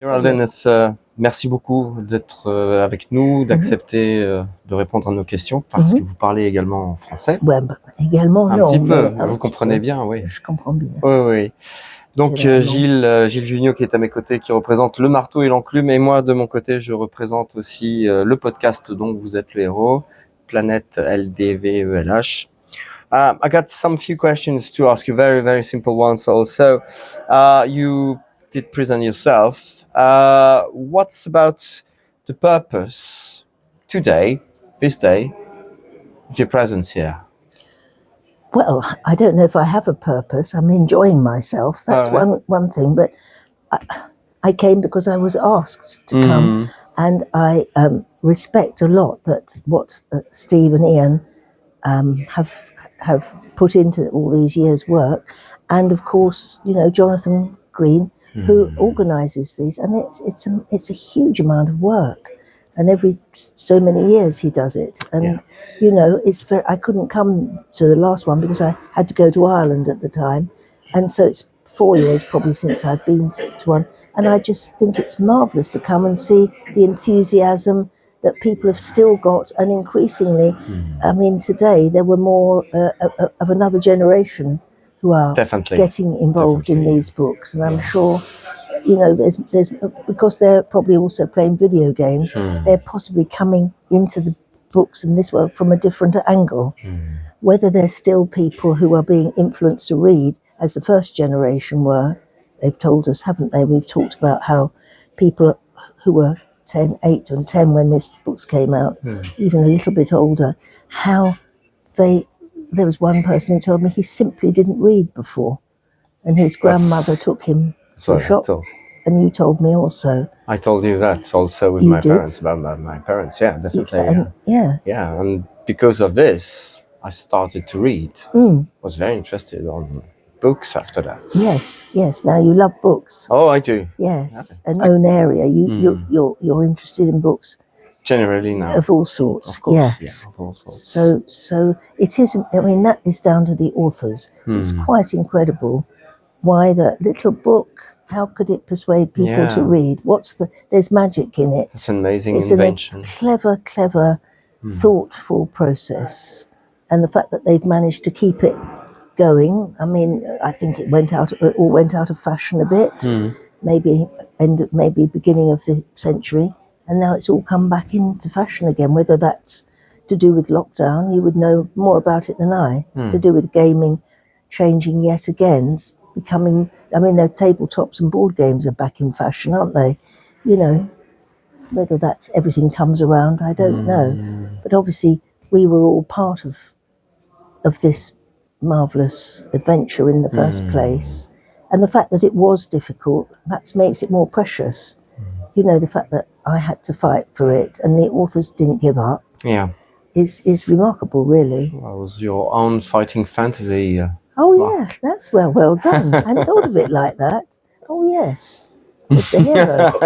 Géraldine, merci beaucoup d'être avec nous, d'accepter de répondre à nos questions, parce que vous parlez également français. Ouais, également, un non. Petit peu, mais vous comprenez bien, oui. Je comprends bien. Oui, oui. Donc Gilles Junio qui est à mes côtés, qui représente le marteau et l'enclume, et moi de mon côté je représente aussi le podcast dont vous êtes le héros, Planète LDVELH. I got some few questions to ask you, very, very simple ones also. You did present yourself. What's about the purpose today, this day, of your presence here? Well, I don't know if I have a purpose. I'm enjoying myself. That's one thing. But I came because I was asked to come, and I respect a lot that what Steve and Ian have put into all these years' work, and of course, Jonathan Green, who organises these, and it's a huge amount of work, and every so many years he does it, and I couldn't come to the last one because I had to go to Ireland at the time, and so it's 4 years probably since I've been to one, and I just think it's marvellous to come and see the enthusiasm that people have still got, and increasingly, I mean, today there were more of another generation who are getting involved in these books, and I'm sure, there's because they're probably also playing video games, they're possibly coming into the books in this world from a different angle. Whether there's still people who are being influenced to read, as the first generation were, they've told us, haven't they? We've talked about how people who were 8 and 10 when this books came out, even a little bit older, how there was one person who told me he simply didn't read before, and his grandmother took him to a shop, and you told me also. I told you that also with my parents, about my parents, yeah, definitely. Yeah, and because of this, I started to read. Was very interested on books after that. Yes. Now you love books. Oh, I do. Yes, an own area. You're interested in books. Generally now. Of all sorts. Of course, yes. Of all sorts. So it isn't. I mean, that is down to the authors. It's quite incredible why the little book. How could it persuade people to read? There's magic in it. It's an amazing invention. It's a clever, thoughtful process, and the fact that they've managed to keep it going. I mean, I think it all went out of fashion a bit, maybe beginning of the century, and now it's all come back into fashion again. Whether that's to do with lockdown, you would know more about it than I. To do with gaming changing yet again, becoming. I mean, their tabletops and board games are back in fashion, aren't they? Whether that's everything comes around, I don't know. But obviously, we were all part of this marvellous adventure in the first place, and the fact that it was difficult perhaps makes it more precious. The fact that I had to fight for it and the authors didn't give up is remarkable, really. Well, it was your own fighting fantasy yeah, that's well done. I hadn't thought of it like that. Oh yes, I was the hero.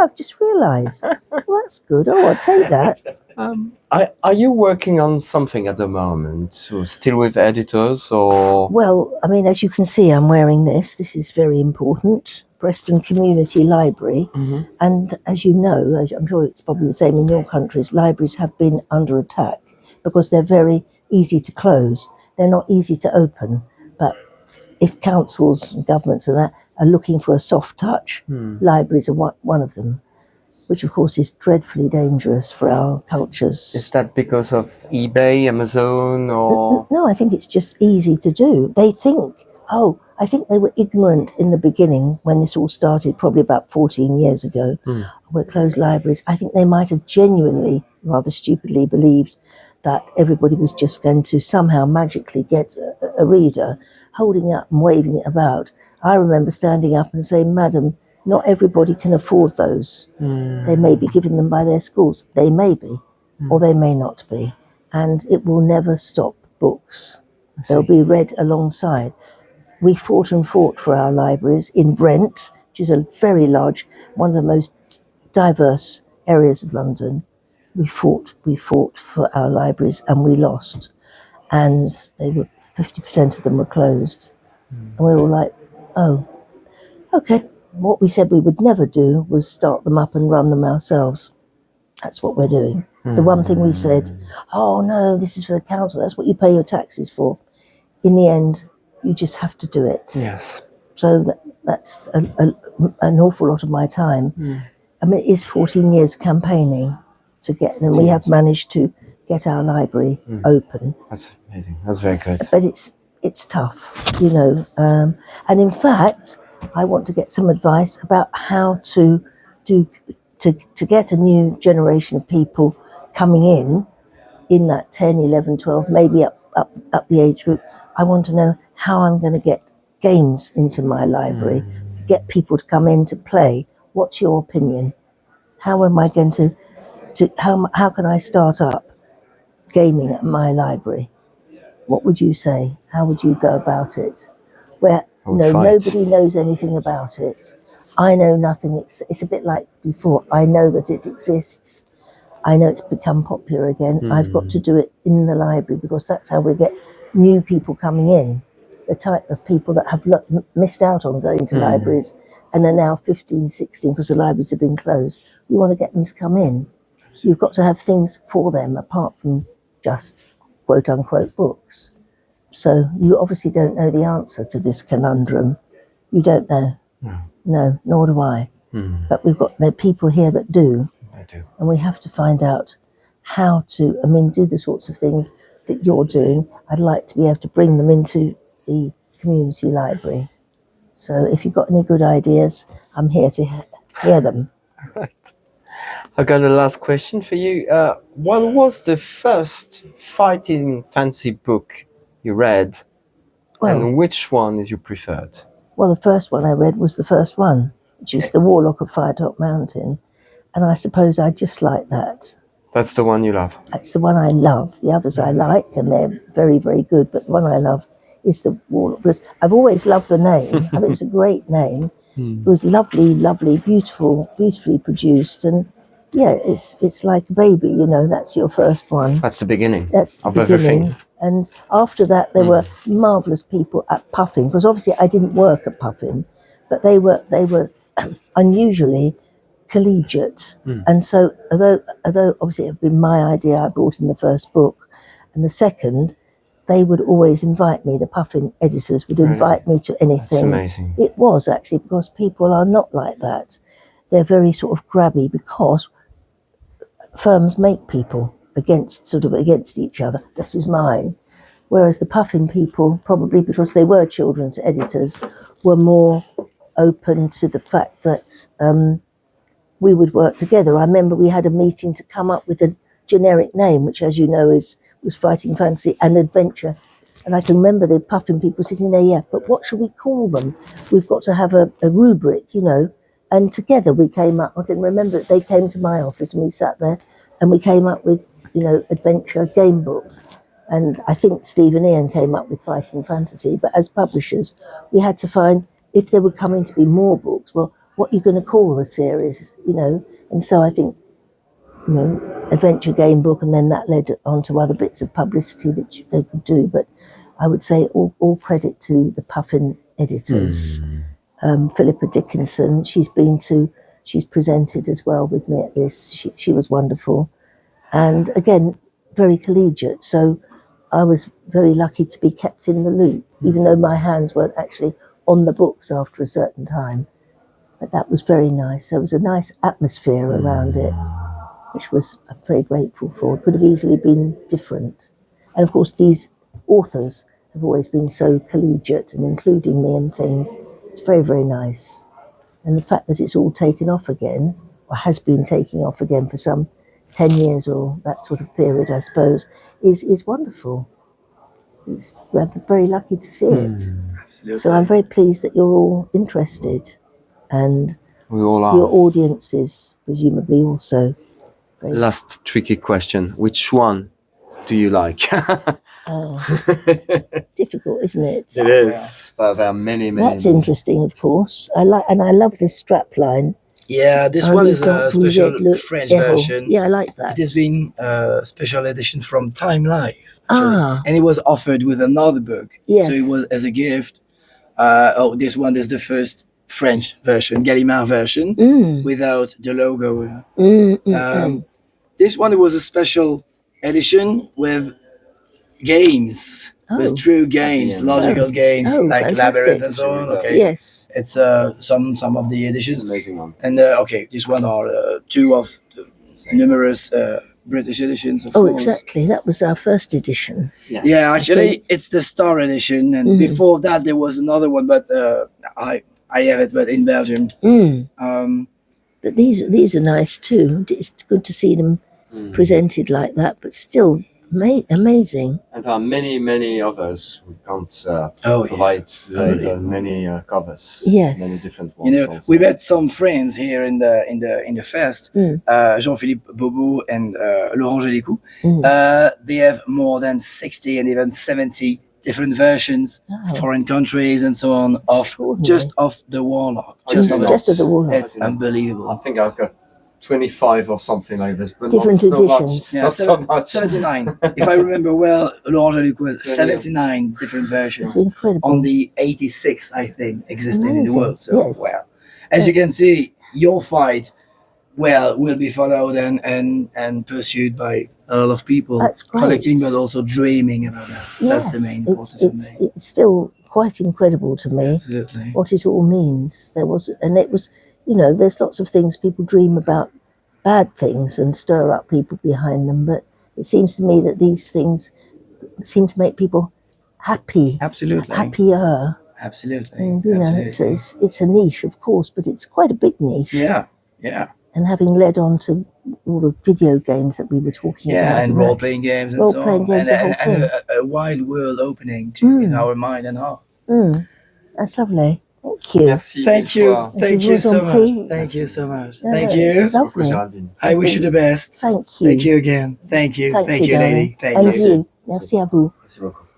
I've just realised. Well, that's good. I'll take that. Are you working on something at the moment? So still with editors, or? Well, I mean, as you can see, I'm wearing this. This is very important. Preston Community Library. And as you know, I'm sure it's probably the same in your countries, libraries have been under attack because they're very easy to close. They're not easy to open. But if councils and governments and that are looking for a soft touch, libraries are one of them, which of course is dreadfully dangerous for our cultures. Is that because of eBay, Amazon, or? No, I think it's just easy to do. I think they were ignorant in the beginning when this all started, probably about 14 years ago. We're closed libraries. I think they might have genuinely, rather stupidly, believed that everybody was just going to somehow magically get a reader, holding it up and waving it about. I remember standing up and saying, "Madam, not everybody can afford those. They may be given them by their schools. They may be, or they may not be. And it will never stop books. They'll be read alongside." We fought for our libraries in Brent, which is a very large, one of the most diverse areas of London. We fought for our libraries, and we lost. And 50% of them were closed. And we were all like, oh, okay, what we said we would never do was start them up and run them ourselves. That's what we're doing. The one thing we said, oh no, this is for the council, that's what you pay your taxes for. In the end, you just have to do it. Yes. So that's an awful lot of my time. I mean, it is 14 years campaigning to get, and we have managed to get our library open. That's amazing. That's very good. But it's tough, you know. And in fact, I want to get some advice about how to get a new generation of people coming in that 10, 11, 12, maybe up the age group. I want to know how I'm going to get games into my library, to get people to come in to play. What's your opinion? How am I going to how can I start up gaming at my library? What would you say? How would you go about it? Where nobody knows anything about it. I know nothing. It's a bit like before. I know that it exists. I know it's become popular again. I've got to do it in the library because that's how we get new people coming in. The type of people that have missed out on going to libraries and are now 15, 16 because the libraries have been closed. We want to get them to come in. You've got to have things for them apart from just quote unquote books. So you obviously don't know the answer to this conundrum. You don't know. No, nor do I. But there are people here that do. I do. And we have to find out how to, do the sorts of things that you're doing. I'd like to be able to bring them into the community library. So if you've got any good ideas, I'm here to hear them. Right. I've got a last question for you. What was the first fighting fantasy book you read? And which one is your preferred? Well, the first one I read was the first one, which is The Warlock of Firetop Mountain. And I suppose I just like that. That's the one you love? That's the one I love. The others I like, and they're very, very good. But the one I love is The Warlock. Because I've always loved the name. I think it's a great name. It was lovely, lovely, beautifully produced. And yeah, it's like a baby, you know, that's your first one. That's the beginning. That's the beginning. Everything. And after that, there were marvellous people at Puffin, because obviously I didn't work at Puffin, but they were unusually collegiate. And so, although obviously it had been my idea, I brought in the first book, and the second, they would always invite me. The Puffin editors would invite me to anything. That's amazing. It was actually, because people are not like that. They're very sort of grabby because firms make people against each other. This is mine. Whereas the Puffin people, probably because they were children's editors, were more open to the fact that we would work together. I remember we had a meeting to come up with a generic name, which, as you know, was Fighting Fantasy and Adventure. And I can remember the Puffin people sitting there, but what should we call them? We've got to have a rubric, you know. And together we came up, I can remember they came to my office and we sat there and we came up with, you know, Adventure Game Book. And I think Steve and Ian came up with Fighting Fantasy. But as publishers, we had to find, if there were coming to be more books, well, what are you going to call the series, you know? And so I think, you know, Adventure Game Book, and then that led on to other bits of publicity that they could do. But I would say all credit to the Puffin editors. Philippa Dickinson, she's presented as well with me at this. She was wonderful. And again, very collegiate. So I was very lucky to be kept in the loop, even though my hands weren't actually on the books after a certain time. But that was very nice. There was a nice atmosphere around it, which I'm very grateful for. It could have easily been different. And of course, these authors have always been so collegiate and including me in things. It's very, very nice. And the fact that it's all taken off again, or has been taking off again for some 10 years or that sort of period, I suppose, is wonderful. We're very lucky to see it. So I'm very pleased that you're all interested, and we all are. Your audience is presumably also. Last tricky question. Which one do you like? Difficult, isn't it? It is. But there are many. That's interesting, of course. I love this strap line. Yeah, this one is a special French version. Yeah, I like that. It has been a special edition from Time Life. And it was offered with another book. Yes. So it was as a gift. This one is the first French version, Gallimard version, without the logo. This one was a special edition with games, with true games, logical games like fantastic. Labyrinth and so on. Okay, Yes. it's some of the editions. Amazing one. And okay, this one are two of the numerous British editions. Of Oh, course. exactly. That was our first edition. Yes. Yeah, actually, it's the Star edition, and before that there was another one, but I have it, but in Belgium. But these are nice too. It's good to see them presented like that, but still amazing. And there are many others. We can't provide many covers. Yes. Many different You ones. know, also. we met some friends here in the fest. Jean-Philippe Bobo and Laurent Gélicou. They have more than 60 and even 70 different versions, foreign countries and so on, of the Warlock. Just of the Warlock. It's unbelievable. I think I've got 25 or something like this, but Different not so editions. much. Not so much. 79. If I remember well, Laurent Gélicou has 79 different versions It's incredible. on the 86, I think, existing in the Amazing. world. So, Yes. well, as you can see, your fight, will be followed and pursued by a lot of people. That's great. Collecting, but also dreaming about that. Yes, That's the main important for me. it's still quite incredible to me Absolutely. what it all means. It was, you know, there's lots of things people dream about, bad things, and stir up people behind them. But it seems to me that these things seem to make people happy, Absolutely. happier. Absolutely. And you know, Absolutely. it's a niche, of course, but it's quite a big niche. Yeah. Yeah. And having led on to all the video games that we were talking about, Yeah, and that's- role-playing games and so role-playing on. games, And, the whole and thing. a wide world opening in our mind and heart. That's lovely. Thank you. Merci. Thank you. Bonsoir. Thank Je you vous so en much. prie. Thank you so much. Yeah, Thank it's you. lovely. Géraldine. I wish you the best. Thank you. Thank you again. Thank you. Thank you, darling. lady. Thank And you. you. Merci à vous. Merci beaucoup.